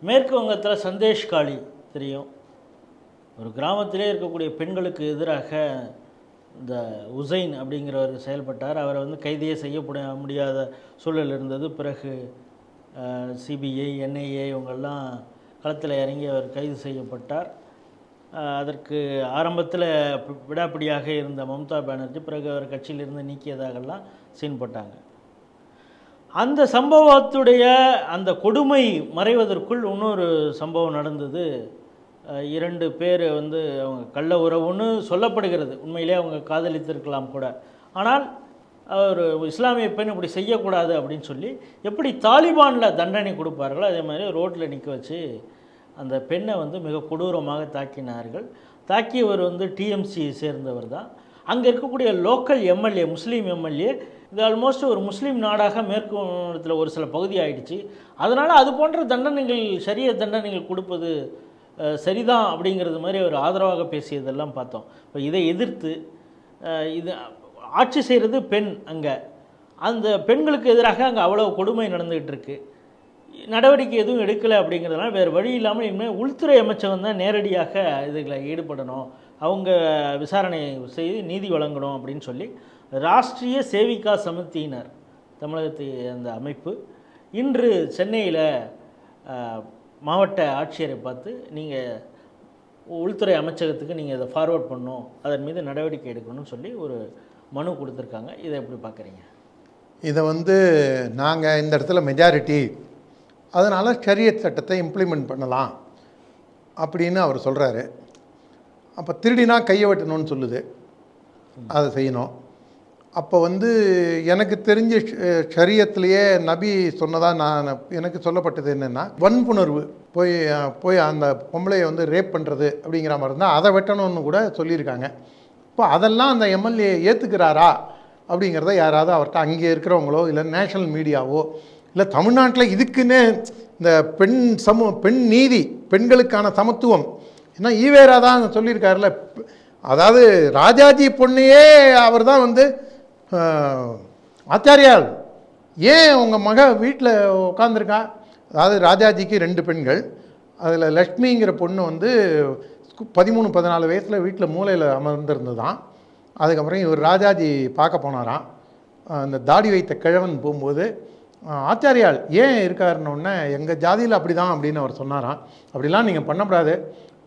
மேற்கு வங்கத்தில் சந்தேஷ் காளி தெரியும். ஒரு கிராமத்திலே இருக்கக்கூடிய பெண்களுக்கு எதிராக இந்த உசைன் அப்படிங்கிறவர் செயல்பட்டார். அவரை கைதையே செய்யப்பட முடியாத சூழல் இருந்தது. பிறகு சிபிஐ, என்ஐஏ இவங்கெல்லாம் களத்தில் இறங்கி அவர் கைது செய்யப்பட்டார். அதற்கு ஆரம்பத்தில் விடாப்பிடியாக இருந்த மம்தா பானர்ஜி பிறகு அவர் கட்சியிலிருந்து நீக்கியதாகலாம் சீன் போட்டாங்க. அந்த சம்பவத்துடைய அந்த கொடுமை மறைவதற்குள் இன்னொரு சம்பவம் நடந்தது. 2 பேர் அவங்க கள்ள உறவுன்னு சொல்லப்படுகிறது. உண்மையிலே அவங்க காதலித்திருக்கலாம் கூட. ஆனால் ஒரு இஸ்லாமிய பெண் இப்படி செய்யக்கூடாது அப்படின்னு சொல்லி எப்படி தாலிபானில் தண்டனை கொடுப்பார்களோ அதே மாதிரி ரோட்டில் நிற்க வச்சு அந்த பெண்ணை மிக கொடூரமாக தாக்கினார்கள். தாக்கியவர் டிஎம்சி சேர்ந்தவர் தான். அங்கே இருக்கக்கூடிய லோக்கல் எம்எல்ஏ, முஸ்லீம் எம்எல்ஏ, இது ஆல்மோஸ்ட் ஒரு முஸ்லீம் நாடாக மேற்கு வங்கத்தில் ஒரு சில பகுதி ஆகிடுச்சு. அதனால் அது போன்ற தண்டனைகள், ஷரிய தண்டனைகள் கொடுப்பது சரிதான் அப்படிங்கிறது மாதிரி அவர் ஆதரவாக பேசியதெல்லாம் பார்த்தோம். இப்போ இதை எதிர்த்து இது ஆட்சி செய்கிறது பெண். அங்கே அந்த பெண்களுக்கு எதிராக அங்கே அவ்வளோ கொடுமை நடந்துக்கிட்டு இருக்குது. நடவடிக்கை எதுவும் எடுக்கலை அப்படிங்கிறதுனால வேறு வழி இல்லாமல் இனிமேல் உள்துறை அமைச்சகம் தான் நேரடியாக இதில் ஈடுபடணும், அவங்க விசாரணை செய்து நீதி வழங்கணும் அப்படின்னு சொல்லி ராஷ்ட்ரிய சேவிகா சமிதியினர், தமிழகத்தை அந்த அமைப்பு, இன்று சென்னையில் மாவட்ட ஆட்சியரை பார்த்து நீங்கள் உள்துறை அமைச்சகத்துக்கு நீங்கள் இதை ஃபார்வர்ட் பண்ணணும், அதன் மீது நடவடிக்கை எடுக்கணும்னு சொல்லி ஒரு மனு கொடுத்துருக்காங்க. இதை எப்படி பார்க்குறீங்க? இதை நாங்கள் இந்த இடத்துல மெஜாரிட்டி, அதனால் ஷரியத் சட்டத்தை இம்ப்ளிமெண்ட் பண்ணலாம் அப்படின்னு அவர் சொல்கிறாரு. அப்போ திருடினா கையை வெட்டணும்னு சொல்லுது, அதை செய்யணும். அப்போ எனக்கு தெரிஞ்ச ஷரியத்துலேயே நபி சொன்னதாக எனக்கு சொல்லப்பட்டது என்னென்னா, வன்புணர்வு போய் அந்த பொம்பளையை ரேப் பண்ணுறது அப்படிங்கிற மாதிரி இருந்தால் அதை வெட்டணும்னு கூட சொல்லியிருக்காங்க. இப்போ அதெல்லாம் அந்த எம்எல்ஏ ஏற்றுக்கிறாரா அப்படிங்கிறத யாராவது அவர்கிட்ட அங்கே இருக்கிறவங்களோ இல்லை நேஷ்னல் மீடியாவோ இல்லை தமிழ்நாட்டில் இதுக்குன்னு இந்த பெண் நீதி, பெண்களுக்கான சமத்துவம், ஏன்னா ஈவேரா தான் சொல்லியிருக்காருல, அதாவது ராஜாஜி பொண்ணையே அவர் தான் ஆச்சாரியால் ஏன் உங்கள் மக வீட்டில் உட்காந்துருக்கா, அதாவது ராஜாஜிக்கு 2 பெண்கள், அதில் லக்ஷ்மிங்கிற பொண்ணு 13-14 வயசில் வீட்டில் மூலையில் அமர்ந்திருந்து தான். அதுக்கப்புறம் இவர் ராஜாஜி பார்க்க போனாராம். அந்த தாடி வைத்த கிழவன் போகும்போது ஆச்சாரியால் ஏன் இருக்காருன்னொன்னே எங்கள் ஜாதியில் அப்படி தான் அப்படின்னு அவர் சொன்னாராம். அப்படிலாம் நீங்கள் பண்ணக்கூடாது,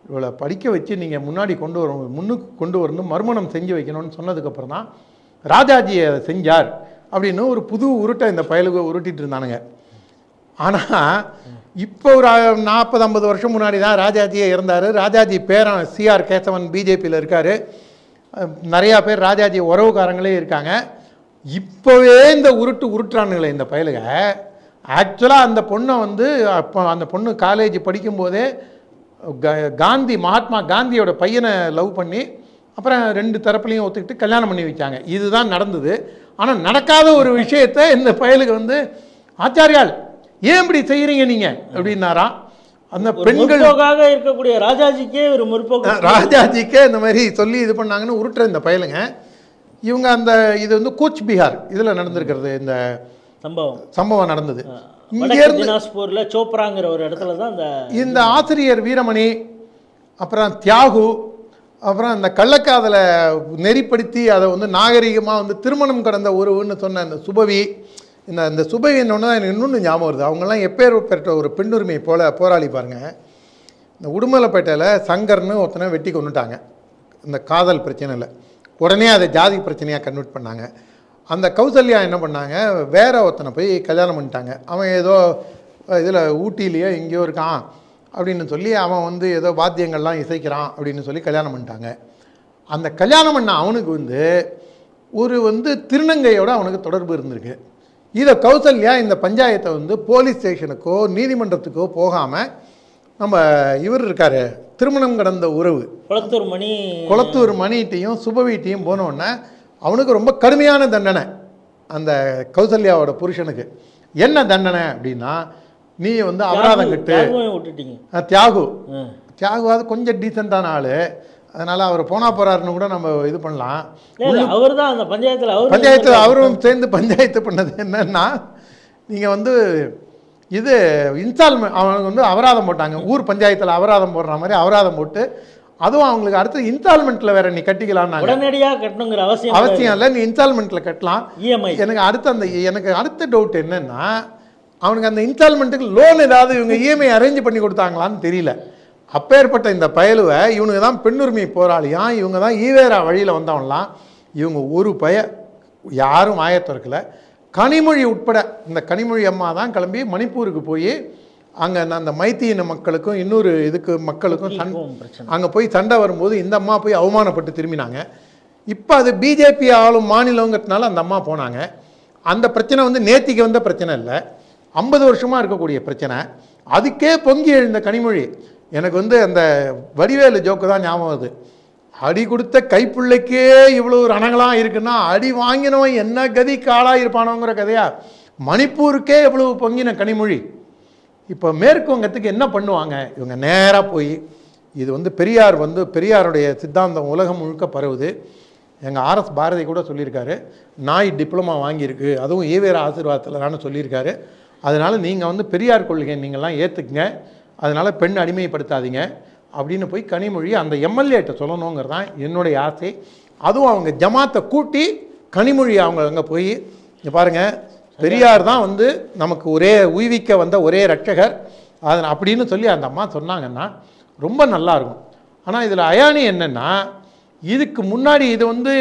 இவளை படிக்க வச்சு நீங்கள் முன்னுக்கு கொண்டு வரணும், மறுமணம் செஞ்சு வைக்கணும்னு சொன்னதுக்கப்புறம் தான் ராஜாஜி அதை செஞ்சார் அப்படின்னு ஒரு புது உருட்டை இந்த பயலுக்கு உருட்டிகிட்டு இருந்தானுங்க. ஆனால் இப்போ ஒரு 40-50 வருஷம் முன்னாடி தான் ராஜாஜியே இருந்தார். ராஜாஜி பேரன் சிஆர் கேசவன் பிஜேபியில் இருக்கார். நிறையா பேர் ராஜாஜி உறவுக்காரங்களே இருக்காங்க. இப்போவே இந்த உருட்டுறானுங்களே இந்த பயலுக. ஆக்சுவலாக அந்த பொண்ணை அப்போ அந்த பொண்ணு காலேஜ் படிக்கும்போதே மகாத்மா காந்தியோட பையனை லவ் பண்ணி அப்புறம் 2 தரப்புலையும் ஒத்துக்கிட்டு கல்யாணம் பண்ணி வச்சாங்க. இதுதான் நடந்தது. ஆனால் நடக்காத ஒரு விஷயத்தை இந்த பயலுக்கு ஆச்சாரியால் ஏன் இப்படி செய்கிறீங்க நீங்கள் அப்படின்னாராம். அந்த பெண்களுக்காக இருக்கக்கூடிய ராஜாஜிக்கே இந்த மாதிரி சொல்லி இது பண்ணாங்கன்னு உருட்டுற இந்த பயலுங்க. இவங்க இது கூச் பீகார் இதில் நடந்திருக்கிறது. இந்த சம்பவம் நடந்தது இங்கேருந்து சோப்ராங்கிற ஒரு இடத்துல தான் இந்த ஆசிரியர் வீரமணி, அப்புறம் தியாகு, அப்புறம் அந்த கள்ளக்காதலை நெறிப்படுத்தி அதை நாகரிகமாக திருமணம் கடந்த உறவுன்னு சொன்ன அந்த சுபவி, இந்த சுபவின்னு தான் எனக்கு இன்னொன்று ஞாபகம் வருது. அவங்கெல்லாம் எப்பேற்பட்ட ஒரு பெண்ணுரிமை போராளி பாருங்கள். இந்த உடுமலைப்பேட்டையில் சங்கர்னு ஒருத்தனை வெட்டி கொண்டுட்டாங்க இந்த காதல் பிரச்சனையில். உடனே அதை ஜாதி பிரச்சனையாக கன்வெர்ட் பண்ணாங்க. அந்த கௌசல்யா என்ன பண்ணாங்க, வேற ஒருத்தனை போய் கல்யாணம் பண்ணிட்டாங்க. அவன் ஏதோ இதில் ஊட்டிலேயோ எங்கேயோ இருக்கான் அப்படின்னு சொல்லி அவன் ஏதோ வாத்தியங்கள்லாம் இசைக்கிறான் அப்படின்னு சொல்லி கல்யாணம் பண்ணிட்டாங்க. அந்த கல்யாணம் பண்ண அவனுக்கு ஒரு திருநங்கையோட அவனுக்கு தொடர்பு இருந்திருக்கு. இதை கௌசல்யா இந்த பஞ்சாயத்தை போலீஸ் ஸ்டேஷனுக்கோ நீதிமன்றத்துக்கோ போகாமல் நம்ம இவர் இருக்கார் திருமணம் கடந்த உறவு குளத்தூர் மணிகிட்டையும் சுபவீட்டையும் போனோடனே அவனுக்கு ரொம்ப கடுமையான தண்டனை. அந்த கௌசல்யாவோட புருஷனுக்கு என்ன தண்டனை அப்படின்னா, நீ அபராதம் கட்டு. தியாகு அது கொஞ்சம் டீசெண்டான ஆள், அதனால் அவர் போகிறாருன்னு கூட நம்ம இது பண்ணலாம். அவர் தான் அந்த பஞ்சாயத்தில் அவரும் சேர்ந்து பஞ்சாயத்து பண்ணது என்னன்னா, நீங்கள் இது இன்ஸ்டால்மெண்ட் அவனுக்கு வந்து அபராதம் போட்டாங்க. ஊர் பஞ்சாயத்தில் அபராதம் போடுற மாதிரி அபராதம் போட்டு, அதுவும் அவங்களுக்கு அடுத்து இன்ஸ்டால்மெண்ட்டில் வேற நீ கட்டிக்கலாம்னாங்க. உடனடியாக கட்டணுங்கிற அவசியம் இல்லை, நீ இன்ஸ்டால்மெண்ட்டில் கட்டலாம். இஎம்ஐ. எனக்கு அடுத்த டவுட் என்னன்னா, அவனுக்கு அந்த இன்ஸ்டால்மெண்ட்டுக்கு லோன் ஏதாவது இவங்க இஎம்ஐ அரேஞ்ச் பண்ணி கொடுத்தாங்களான்னு தெரியல. அப்பேற்பட்ட இந்த பயலுவை இவனுக்கு தான் பெண்ணுரிமை போராளியாம், இவங்க தான் ஈவேரா வழியில் வந்தவன்லாம். இவங்க ஒரு யாரும் ஆயத்திறக்கலை. கனிமொழி உட்பட இந்த கனிமொழி அம்மா தான் கிளம்பி மணிப்பூருக்கு போய் அங்கே அந்த மைத்தியின மக்களுக்கும் இன்னொரு இதுக்கு மக்களுக்கும் அங்கே போய் சண்டை வரும்போது இந்த அம்மா போய் அவமானப்பட்டு திரும்பினாங்க. இப்போ அது பிஜேபி ஆளும் மாநிலங்கிறதுனால அந்த அம்மா போனாங்க. அந்த பிரச்சனை வந்து நேத்திக்கு வந்த பிரச்சனை இல்லை, 50 வருஷமாக இருக்கக்கூடிய பிரச்சனை. அதுக்கே பொங்கி எழுந்த கனிமொழி. எனக்கு வந்து அந்த வடிவேலு ஜோக்கு தான் ஞாபகம் வருது. அடி கொடுத்த கைப்பிள்ளைக்கே இவ்வளோ ரணங்களாக இருக்குன்னா அடி வாங்கினவன் என்ன கதி காலாக இருப்பானோங்கிற கதையா. மணிப்பூருக்கே எவ்வளவு பொங்கின கனிமொழி. இப்போ மேற்கு வங்கத்துக்கு என்ன பண்ணுவாங்க இவங்க? நேராக போய் இது வந்து பெரியாருடைய சித்தாந்தம் உலகம் முழுக்க பரவுது. எங்கள் ஆர்எஸ் பாரதி கூட சொல்லியிருக்காரு, நாய் டிப்ளமா வாங்கியிருக்கு, அதுவும் ஈவேரா ஆசீர்வாதத்தில் சொல்லியிருக்காரு. அதனால் நீங்கள் வந்து பெரியார் கொள்கை நீங்கள்லாம் ஏற்றுக்குங்க, அதனால் பெண் அடிமைப்படுத்தாதீங்க அப்படின்னு போய் கனிமொழி அந்த எம்எல்ஏட்ட சொல்லணுங்கிறது தான் என்னுடைய ஆசை. அதுவும் அவங்க ஜமாத்தை கூட்டி கனிமொழி அவங்க அங்கே போய் பாருங்கள், பெரியார் தான் வந்து நமக்கு உய்விக்க வந்த ஒரே ரட்சகர் அப்படின்னு சொல்லி அந்த அம்மா சொன்னாங்கன்னா ரொம்ப நல்லாயிருக்கும். ஆனால் இதில் அயானி என்னென்னா, இதுக்கு முன்னாடி இது வந்து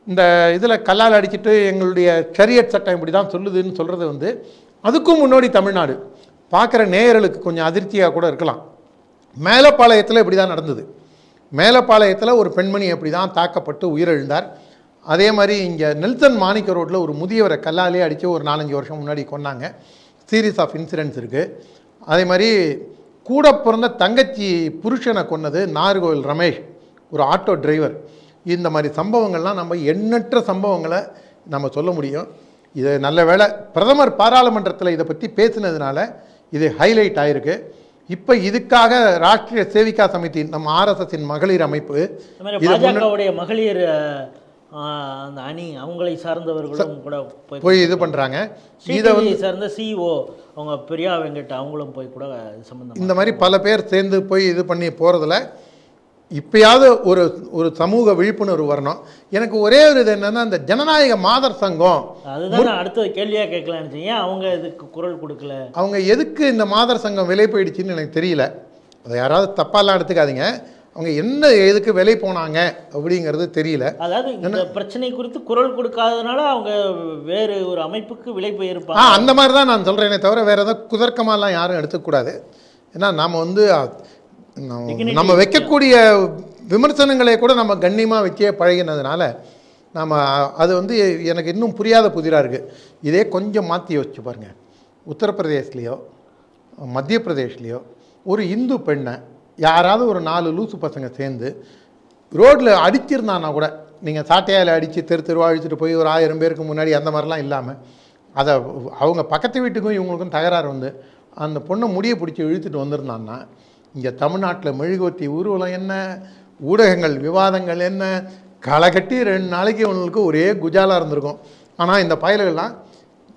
இந்த இதில் கல்லால் அடிச்சுட்டு எங்களுடைய ஷரியத் சட்டம் இப்படி தான் சொல்லுதுன்னு சொல்கிறது வந்து அதுக்கும் முன்னாடி தமிழ்நாடு பார்க்குற நேயர்களுக்கு கொஞ்சம் அதிர்ச்சியாக கூட இருக்கலாம். மேலப்பாளையத்தில் இப்படி தான் நடந்தது. மேலப்பாளையத்தில் ஒரு பெண்மணி அப்படி தான் தாக்கப்பட்டு உயிரிழந்தார். அதே மாதிரி இங்கே நெல்சன் மாணிக்க ரோட்டில் ஒரு முதியவரை கல்லாலே அடித்து ஒரு 4-5 வருஷம் முன்னாடி கொண்டாங்க. சீரீஸ் ஆஃப் இன்சிடென்ட்ஸ் இருக்குது. அதே மாதிரி கூட பிறந்த தங்கச்சி புருஷனை கொன்னது நாகர்கோவில் ரமேஷ், ஒரு ஆட்டோ டிரைவர். இந்த மாதிரி சம்பவங்கள்லாம் நம்ம எண்ணற்ற சம்பவங்களை நம்ம சொல்ல முடியும். இது நல்ல வேளை பிரதமர் பாராளுமன்றத்தில் இதை பற்றி பேசினதுனால இது ஹைலைட் ஆகிருக்கு. இப்போ இதுக்காக ராஷ்ட்ரிய சேவிகா சமிதி, நம்ம ஆர்எஸ்எஸின் மகளிர் அமைப்பு, பாஜகவுடைய மகளிர் அந்த அணி அவங்களை சார்ந்தவர்களும் கூட போய் இது பண்ணுறாங்க. இதை வந்து சார்ந்த சிஓ அவங்க பிரியா வெங்கட் அவங்களும் போய் கூட சம்பந்தம் இந்த மாதிரி பல பேர் சேர்ந்து போய் இது பண்ணி போகிறதுல இப்போயாவது ஒரு சமூக விழிப்புணர்வு வரணும். எனக்கு ஒரே ஒரு இது என்னென்னா, இந்த ஜனநாயக மாதர் சங்கம், அதுதான் அடுத்த கேள்வியாக கேட்கலான்னு. ஏன் அவங்க இதுக்கு குரல் கொடுக்கல? அவங்க எதுக்கு இந்த மாதர் சங்கம் விலை போயிடுச்சுன்னு எனக்கு தெரியல. அதை யாராவது தப்பாலாம் எடுத்துக்காதீங்க. அவங்க என்ன எதுக்கு விலை போனாங்க அப்படிங்கிறது தெரியல. அதாவது இந்த பிரச்சனை குறித்து குரல் கொடுக்காதனால அவங்க வேறு ஒரு அமைப்புக்கு விலை போயிருப்பாங்க. அந்த மாதிரி தான் நான் சொல்கிறேனே தவிர வேறு ஏதாவது குதர்க்கமாலாம் யாரும் எடுத்துக்கூடாது. ஏன்னா நாம் வந்து நம்ம வைக்கக்கூடிய விமர்சனங்களை கூட நம்ம கண்ணியமாக வச்சே பழகினதுனால நம்ம அது வந்து எனக்கு இன்னும் புரியாத புதிராக இருக்குது. இதே கொஞ்சம் மாற்றி யோசிச்சு பாருங்கள். உத்தரப்பிரதேஷ்லேயோ மத்திய பிரதேஷ்லேயோ ஒரு இந்து பெண்ணை யாராவது ஒரு 4 லூசு பசங்க சேர்ந்து ரோட்டில் அடிச்சிருந்தான்னா கூட, நீங்கள் சாட்டையால் அடித்து தெருவா அழிச்சிட்டு போய் ஒரு 1000 பேருக்கு முன்னாடி அந்த மாதிரிலாம் இல்லாமல், அதை அவங்க பக்கத்து வீட்டுக்கும் இவங்களுக்கும் தகராறு வந்து அந்த பொண்ணை முடியை பிடிச்சி இழுத்துட்டு வந்திருந்தான்னா, இங்கே தமிழ்நாட்டில் மெழுகுவர்த்தி ஊர்வலம் என்ன, ஊடகங்கள் விவாதங்கள் என்ன, களை கட்டி 2 நாளைக்கு இவங்களுக்கு ஒரே குஜாலாக இருந்திருக்கும். ஆனால் இந்த பயல்கள்லாம்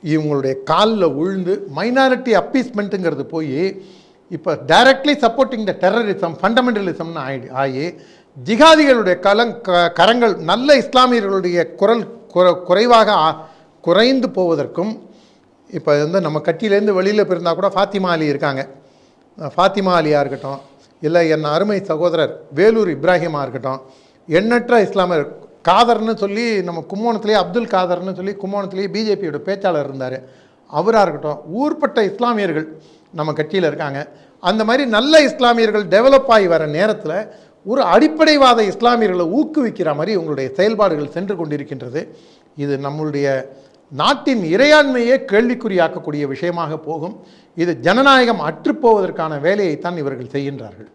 இவங்களுடைய காலில் விழுந்து மைனாரிட்டி அப்பீஸ்மெண்ட்டுங்கிறது போய் இப்போ டைரக்ட்லி சப்போர்ட்டிங் த டெரரிசம், ஃபண்டமெண்டலிசம்னு ஆகி ஜிகாதிகளுடைய கரங்கள் நல்ல இஸ்லாமியர்களுடைய குறைவாக குறைந்து போவதற்கும், இப்போ வந்து நம்ம கட்சியிலேருந்து வெளியில் பிறந்தால் கூட ஃபாத்திமா அலி இருக்காங்க. ஃபாத்திமா அலியாக இருக்கட்டும், இல்லை என் அருமை சகோதரர் வேலூர் இப்ராஹிமாக இருக்கட்டும், எண்ணற்ற இஸ்லாமியர், காதர்னு சொல்லி நம்ம கும்போணத்துலேயே அப்துல் காதர்னு சொல்லி கும்போணத்துலேயே பிஜேபியோட பேச்சாளர் இருந்தார், அவராக இருக்கட்டும், ஊர்பட்ட இஸ்லாமியர்கள் நம்ம கட்சியில் இருக்காங்க. அந்த மாதிரி நல்ல இஸ்லாமியர்கள் டெவலப் ஆகி வர நேரத்தில் ஒரு அடிப்படைவாத இஸ்லாமியர்களை ஊக்குவிக்கிற மாதிரி உங்களுடைய செயல்பாடுகள் சென்று கொண்டிருக்கின்றது. இது நம்மளுடைய நாட்டின் இறையாண்மையே கேள்விக்குறியாக்கக்கூடிய விஷயமாக போகும். இது ஜனநாயகம் அற்றுப்போவதற்கான வேலையைத்தான் இவர்கள் செய்கின்றார்கள்.